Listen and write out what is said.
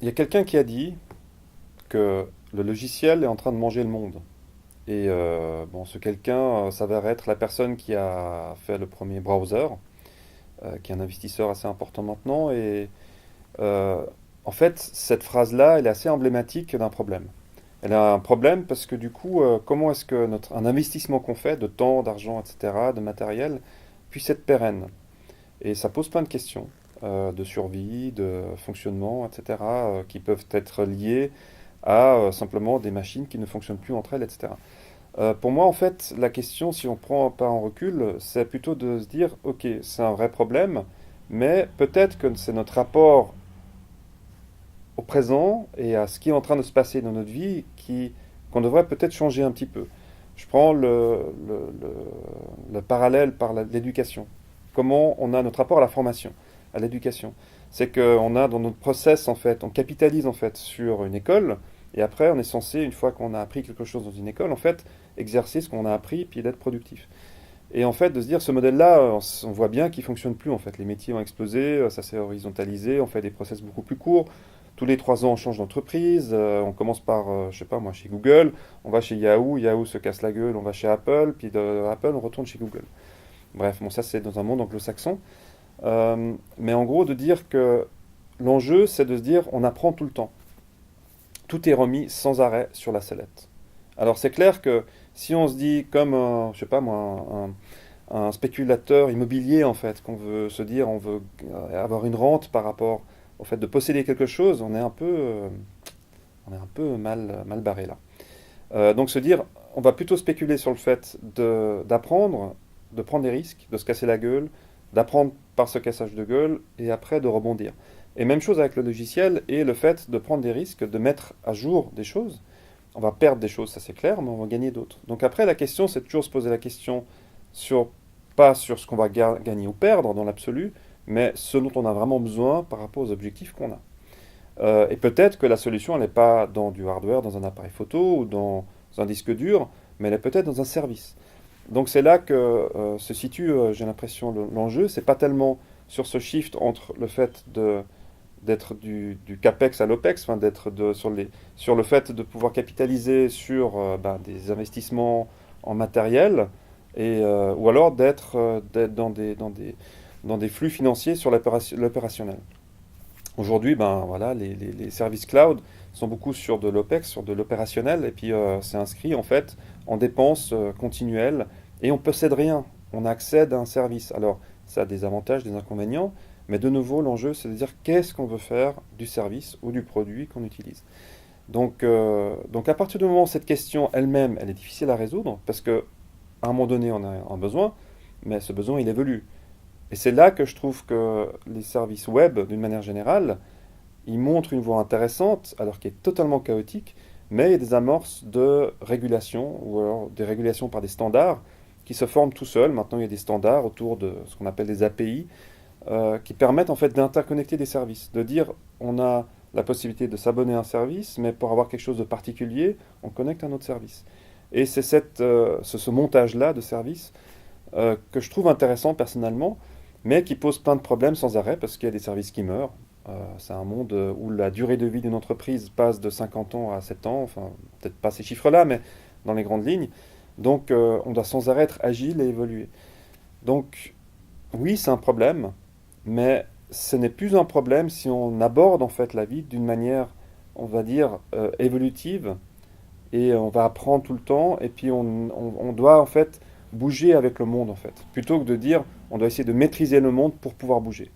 Il y a quelqu'un qui a dit que le logiciel est en train de manger le monde. Et bon, ce quelqu'un s'avère être la personne qui a fait le premier browser, qui est un investisseur assez important maintenant. Et euh, en fait, cette phrase-là, elle est assez emblématique d'un problème. Elle a un problème parce que du coup, comment est-ce que un investissement qu'on fait de temps, d'argent, etc., de matériel, puisse être pérenne? Et ça pose plein de questions de survie, de fonctionnement, etc., qui peuvent être liées à simplement des machines qui ne fonctionnent plus entre elles, etc. Pour moi, en fait, la question, si on prend un pas en recul, c'est plutôt de se dire, ok, c'est un vrai problème, mais peut-être que c'est notre rapport au présent et à ce qui est en train de se passer dans notre vie qu'on devrait peut-être changer un petit peu. Je prends le parallèle par l'éducation. Comment on a notre rapport à la formation, à l'éducation. C'est qu'on a dans notre process, en fait, on capitalise en fait sur une école, et après on est censé, une fois qu'on a appris quelque chose dans une école, en fait, exercer ce qu'on a appris, puis d'être productif. Et en fait, de se dire, ce modèle-là, on voit bien qu'il ne fonctionne plus, en fait. Les métiers ont explosé, ça s'est horizontalisé, on fait des process beaucoup plus courts. Tous les 3 ans, on change d'entreprise. On commence par, je sais pas moi, chez Google, on va chez Yahoo, Yahoo se casse la gueule, on va chez Apple, puis de Apple, on retourne chez Google. Bref, bon, ça c'est dans un monde anglo-saxon. Mais en gros, de dire que l'enjeu, c'est de se dire, on apprend tout le temps. Tout est remis sans arrêt sur la sellette. Alors c'est clair que si on se dit comme, je sais pas moi, un spéculateur immobilier en fait, qu'on veut se dire, on veut avoir une rente par rapport au fait de posséder quelque chose, on est un peu mal barré là. Donc se dire, on va plutôt spéculer sur le fait d'apprendre, de prendre des risques, de se casser la gueule, d'apprendre par ce cassage de gueule et après de rebondir. Et même chose avec le logiciel et le fait de prendre des risques, de mettre à jour des choses. On va perdre des choses, ça c'est clair, mais on va gagner d'autres. Donc après, la question, c'est toujours se poser la question sur, pas sur ce qu'on va gagner ou perdre dans l'absolu, mais ce dont on a vraiment besoin par rapport aux objectifs qu'on a. Et peut-être que la solution, elle n'est pas dans du hardware, dans un appareil photo ou dans un disque dur, mais elle est peut-être dans un service. Donc c'est là que se situe, j'ai l'impression, l'enjeu. C'est pas tellement sur ce shift entre le fait d'être du capex à l'opex, enfin sur le fait de pouvoir capitaliser sur des investissements en matériel, ou alors d'être dans des flux financiers sur l'opérationnel. Aujourd'hui, ben, voilà, les services cloud sont beaucoup sur de l'OPEX, sur de l'opérationnel, et puis c'est inscrit en fait en dépenses continuelles, et on possède rien, on accède à un service. Alors, ça a des avantages, des inconvénients, mais de nouveau, l'enjeu, c'est de dire qu'est-ce qu'on veut faire du service ou du produit qu'on utilise. Donc à partir du moment où cette question elle-même, elle est difficile à résoudre, parce que à un moment donné, on a un besoin, mais ce besoin, il évolue. Et c'est là que je trouve que les services web, d'une manière générale, ils montrent une voie intéressante, alors qu'elle est totalement chaotique, mais il y a des amorces de régulation, ou alors des régulations par des standards, qui se forment tout seuls. Maintenant, il y a des standards autour de ce qu'on appelle des API, qui permettent en fait d'interconnecter des services, de dire on a la possibilité de s'abonner à un service, mais pour avoir quelque chose de particulier, on connecte un autre service. Et c'est ce montage-là de services que je trouve intéressant personnellement, mais qui pose plein de problèmes sans arrêt parce qu'il y a des services qui meurent. C'est un monde où la durée de vie d'une entreprise passe de 50 ans à 7 ans, enfin peut-être pas ces chiffres-là, mais dans les grandes lignes. Donc on doit sans arrêt être agile et évoluer. Donc oui, c'est un problème, mais ce n'est plus un problème si on aborde en fait la vie d'une manière, on va dire, évolutive, et on va apprendre tout le temps, et puis on doit en fait bouger avec le monde en fait, plutôt que de dire on doit essayer de maîtriser le monde pour pouvoir bouger.